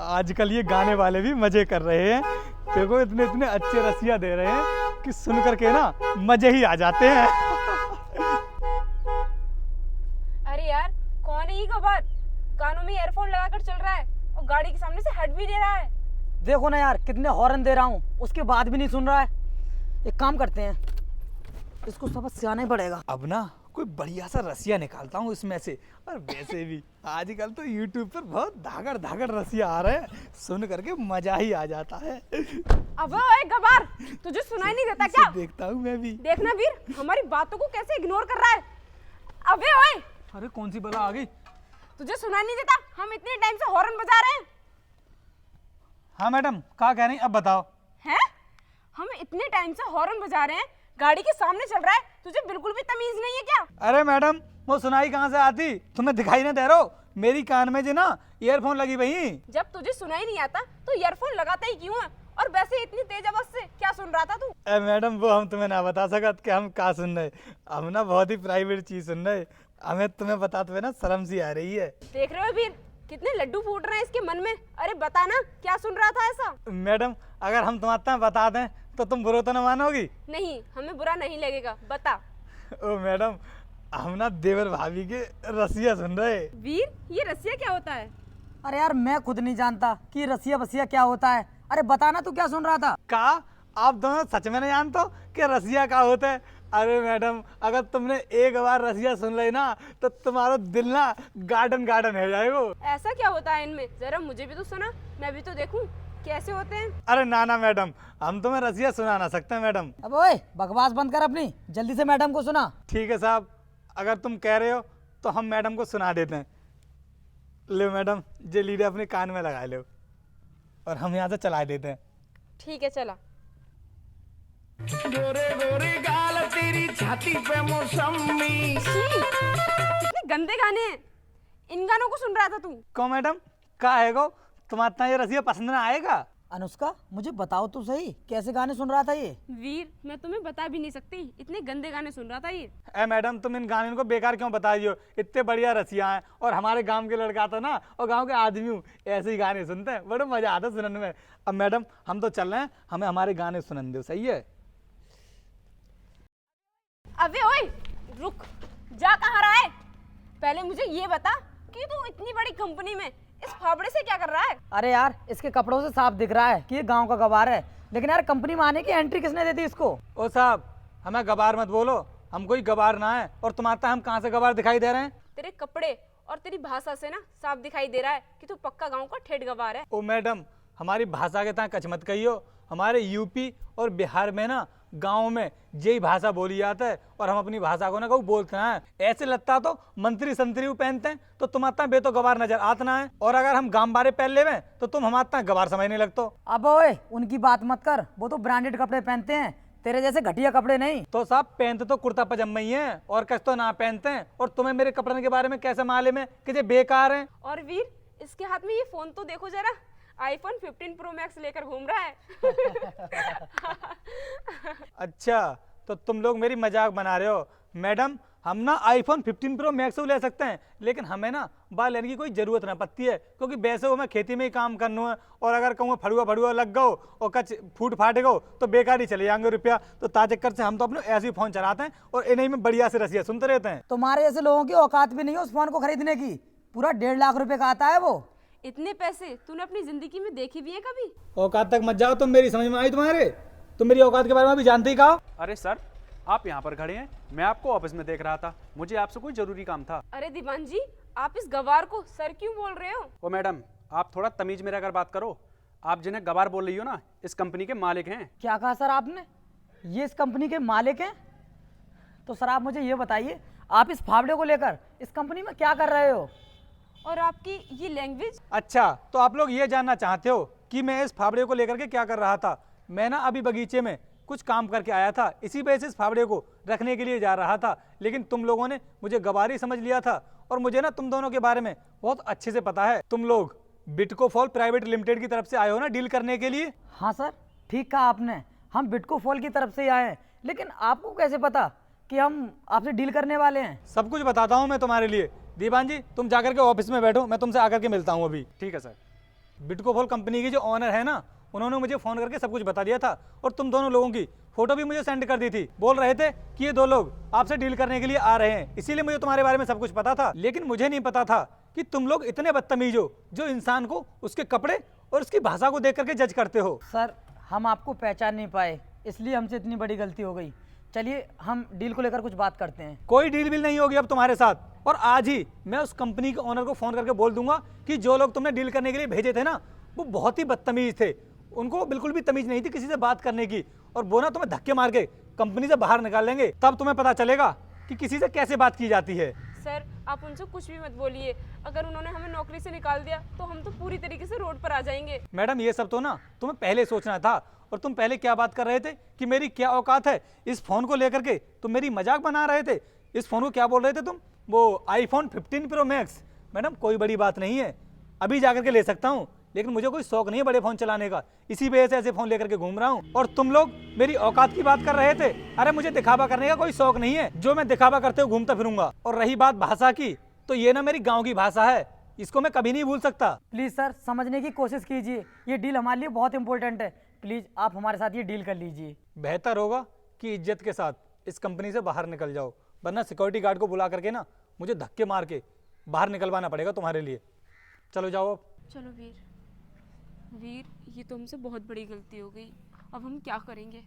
आजकल ये गाने वाले भी मजे कर रहे हैं। देखो इतने इतने अच्छे रसिया दे रहे हैं कि सुन करके ना मजे ही आ जाते हैं। अरे यार, कौन है ये गवार? कानों में ईयरफोन लगाकर चल रहा है और गाड़ी के सामने से हट भी नहीं रहा है। देखो ना यार, कितने हॉर्न दे रहा हूँ, उसके बाद भी नहीं सुन रहा है। एक काम करते हैं, इसको सबक सिखाना ही पड़ेगा। अब ना कोई बढ़िया सा रसिया निकालता हूँ इसमें से। और वैसे भी आजकल तो YouTube पर बहुत धागड़ धागड़ रसिया आ रहे हैं, सुन करके मजा ही आ जाता है। अबे ओए गवार, तुझे सुनाई नहीं देता क्या? देखता हूँ मैं भी। देखना वीर, हमारी बातों को कैसे इग्नोर कर रहा है। अबे ओए, अरे कौन सी बला आ गई? तुझे सुनाई नहीं देता? हम इतने टाइम से हॉर्न बजा रहे हैं। हाँ मैडम, क्या कह रही अब बताओ। हैं? हम इतने टाइम से हॉर्न बजा रहे हैं, गाड़ी के सामने चल रहा है, तुझे बिल्कुल भी तमीज नहीं है क्या? अरे मैडम, वो सुनाई कहाँ से आती? तुम्हें दिखाई नहीं दे रहा? मेरी कान में जो ना ईयरफोन लगी भाई। जब तुझे सुनाई नहीं आता तो ईयरफोन लगाता ही क्यों है? और वैसे इतनी तेज आवाज से क्या सुन रहा था तू? मैडम, वो हम तुम्हें ना बता सकत कि हम क्या सुन रहे। हम ना बहुत ही प्राइवेट चीज सुन रहे। हमें तुम्हें बताते हुए ना शर्म सी आ रही है। देख रहे हो वीर, कितने लड्डू फूट रहे हैं इसके मन में। अरे बता ना, क्या सुन रहा था ऐसा? मैडम, अगर हम तुम्हारे बता दें तो तुम बुरा तो ना मानोगी? नहीं, हमें बुरा नहीं लगेगा, बता। ओ मैडम, हम ना देवर भाभी के रसिया सुन रहे। वीर, ये रसिया क्या होता है? अरे यार, मैं खुद नहीं जानता कि रसिया बसिया क्या होता है। अरे बताना, तू क्या सुन रहा था? का आप दोनों सच में नहीं जानते हो कि रसिया क्या होता है? अरे मैडम, अगर तुमने एक बार रसिया सुन ली ना तो तुम्हारा दिल ना गार्डन गार्डन हो जाएगा। ऐसा क्या होता है इनमें? जरा मुझे भी तो सुना, मैं भी तो देखूं कैसे होते हैं। अरे ना ना मैडम, हम तुम्हें रसिया सुना ना सकते मैडम। अब ओए, बकवास बंद कर अपनी, जल्दी से मैडम को सुना। ठीक है साहब, अगर तुम कह रहे हो तो हम मैडम को सुना देते हैं। लो मैडम, जे लीडर अपने कान में लगा लो और हम यहाँ से चला देते हैं। ठीक है, चला। गोरे गोरे गाल तेरी छाती पे मौसमी। कितने गंदे गाने हैं, इन गानों को सुन रहा था तू? क्यों मैडम, क्या है गो? तुम्हारा ये रसिया पसंद ना आएगा? अनुष्का, मुझे बताओ तो सही, कैसे गाने सुन रहा था ये? वीर, मैं तुम्हें बता भी नहीं सकती, इतने गंदे गाने सुन रहा था ये। ए मैडम, तुम इन गाने को बेकार क्यों बता रही हो? इतने बढ़िया रसिया हैं और हमारे गांव के लड़का था ना और गांव के आदमी हूँ, ऐसे ही गाने सुनते हैं, बड़ा मजा आता है सुनने में। अब मैडम, हम तो चल रहे हैं, हमें हमारे गाने सुनने दो, सही है? अबे ओए, रुक, जा कहाँ रहा है? पहले मुझे ये बता कि तू इतनी बड़ी कंपनी में इस फावड़े से क्या कर रहा है? अरे यार, इसके कपड़ों से साफ दिख रहा है कि ये गांव का गवार है, लेकिन यार कंपनी में आने की एंट्री किसने दे दी इसको? ओ साहब, हमें गवार मत बोलो, हम कोई गवार ना है। और तुम्हारा हम कहाँ से गवार दिखाई दे रहे हैं? तेरे कपड़े और तेरी भाषा से ना साफ दिखाई दे रहा है कि तू पक्का गांव का ठेठ गवार है। ओ मैडम, हमारी भाषा के तहाँ कच मत कहियो। हमारे यूपी और बिहार में ना गांव में यही भाषा बोली जाता है और हम अपनी भाषा को ना कहूँ बोलते हैं। ऐसे लगता तो मंत्री संतरी पहनते हैं तो तुम्हारा बे तो गवार नजर आता ना है, और अगर हम गांव बारे पहन ले तो तुम हमारा गवार समझने लगतो। अब ओए, उनकी बात मत कर, वो तो ब्रांडेड कपड़े पहनते हैं, तेरे जैसे घटिया कपड़े नहीं। तो साहब, पहनते तो कुर्ता पजामा ही है और कच तो ना पहनते हैं। और तुम्हें मेरे कपड़े के बारे में कैसे मालूम है कि ये बेकार है? और वीर, इसके हाथ में ये फोन तो देखो जरा, आईफोन 15 प्रो मैक्स लेकर घूम रहा है। अच्छा, तो तुम लोग मेरी मजाक बना रहे हो। मैडम, हम ना आईफोन 15 प्रो मैक्स ले सकते हैं, लेकिन हमें ना बाल लेने की कोई जरूरत ना पड़ती है, क्योंकि वैसे वो मैं खेती में ही काम करना है। और अगर कहूँ फड़ुआ फड़ुआ लग गो और कच फूट फाट गो तो बेकार ही चले जाएंगे रुपया। तो ताचक्कर से हम तो अपने ऐसे ही फोन चलाते हैं और इन्हीं में बढ़िया से रसिया सुनते रहते हैं। तुम्हारे ऐसे लोगों की औकात भी नहीं है उस फोन को खरीदने की, पूरा 1.5 लाख रुपए का आता है वो। इतने पैसे तूने अपनी जिंदगी में देखे भी है कभी? औकात तक मत जाओ, तुम मेरी समझ में आई तुम्हारे? तुम मेरी औकात के बारे में भी जानते ही कहा। अरे सर, आप यहाँ पर खड़े हैं, मैं आपको ऑफिस में देख रहा था, मुझे आपसे कोई जरूरी काम था। अरे दीवान जी, आप इस गवार को सर क्यों बोल रहे हो? ओ मैडम, आप थोड़ा तमीज में रहकर बात करो। आप जिन्हें गवार बोल रही हो ना, इस कंपनी के मालिक हैं। क्या कहा सर आपने? ये इस कंपनी के मालिक हैं? तो सर आप मुझे ये बताइए, आप इस फावड़े को लेकर इस कंपनी में क्या कर रहे हो? और आपकी ये लैंग्वेज? अच्छा, तो आप लोग ये जानना चाहते हो कि मैं इस फावड़े को लेकर के क्या कर रहा था? मैं ना अभी बगीचे में कुछ काम करके आया था, इसी वजह से इस फावड़े को रखने के लिए जा रहा था, लेकिन तुम लोगों ने मुझे गवारी समझ लिया था। और मुझे ना तुम दोनों के बारे में बहुत अच्छे से पता है। तुम लोग बिटकोफॉल प्राइवेट लिमिटेड की तरफ से आए हो ना डील करने के लिए? हाँ सर, ठीक कहा आपने, हम बिटकोफॉल की तरफ से ही आए हैं, लेकिन आपको कैसे पता कि हम आपसे डील करने वाले हैं? सब कुछ बताता हूँ मैं तुम्हारे लिए। दीवान जी, तुम जाकर के ऑफिस में बैठो, मैं तुमसे आकर के मिलता हूँ अभी। ठीक है सर। बिटकोफोल कंपनी की जो ओनर है ना, उन्होंने मुझे फ़ोन करके सब कुछ बता दिया था और तुम दोनों लोगों की फ़ोटो भी मुझे सेंड कर दी थी। बोल रहे थे कि ये 2 लोग आपसे डील करने के लिए आ रहे हैं, इसीलिए मुझे तुम्हारे बारे में सब कुछ पता था। लेकिन मुझे नहीं पता था कि तुम लोग इतने बदतमीज हो जो इंसान को उसके कपड़े और उसकी भाषा को देख करके जज करते हो। सर हम आपको पहचान नहीं पाए, इसलिए हमसे इतनी बड़ी गलती हो गई। चलिए हम डील को लेकर कुछ बात करते हैं। कोई डील बिल नहीं होगी अब तुम्हारे साथ, और आज ही मैं उस कंपनी के ओनर को फ़ोन करके बोल दूंगा कि जो लोग तुमने डील करने के लिए भेजे थे ना, वो बहुत ही बदतमीज थे। उनको बिल्कुल भी तमीज नहीं थी किसी से बात करने की, और वो ना तुम्हें धक्के मार के कंपनी से बाहर निकाल लेंगे। तब तुम्हें पता चलेगा कि किसी से कैसे बात की जाती है। सर आप उनसे कुछ भी मत बोलिए, अगर उन्होंने हमें नौकरी से निकाल दिया तो हम तो पूरी तरीके से रोड पर आ जाएंगे। मैडम ये सब तो ना तुम्हें पहले सोचना था, और तुम पहले क्या बात कर रहे थे कि मेरी क्या औकात है। इस फ़ोन को लेकर के तुम मेरी मजाक बना रहे थे। इस फ़ोन को क्या बोल रहे थे तुम? वो आईफोन 15 प्रो मैक्स। मैडम कोई बड़ी बात नहीं है, अभी जाकर के ले सकता हूँ, लेकिन मुझे कोई शौक नहीं है बड़े फ़ोन चलाने का, इसी वजह से ऐसे फ़ोन लेकर के घूम रहा हूँ। और तुम लोग मेरी औकात की बात कर रहे थे। अरे मुझे दिखावा करने का कोई शौक नहीं है, जो मैं दिखावा करते हुए घूमता फिरूंगा। और रही बात भाषा की, तो ये ना मेरी गाँव की भाषा है, इसको मैं कभी नहीं भूल सकता। प्लीज़ सर समझने की कोशिश कीजिए, ये डील हमारे लिए बहुत इंपॉर्टेंट है। प्लीज़ आप हमारे साथ ये डील कर लीजिए। बेहतर होगा कि इज्जत के साथ इस कंपनी से बाहर निकल जाओ, वरना सिक्योरिटी गार्ड को बुला करके ना मुझे धक्के मार के बाहर निकलवाना पड़ेगा तुम्हारे लिए। चलो जाओ अब। चलो वीर, वीर ये तो हमसे बहुत बड़ी गलती हो गई, अब हम क्या करेंगे?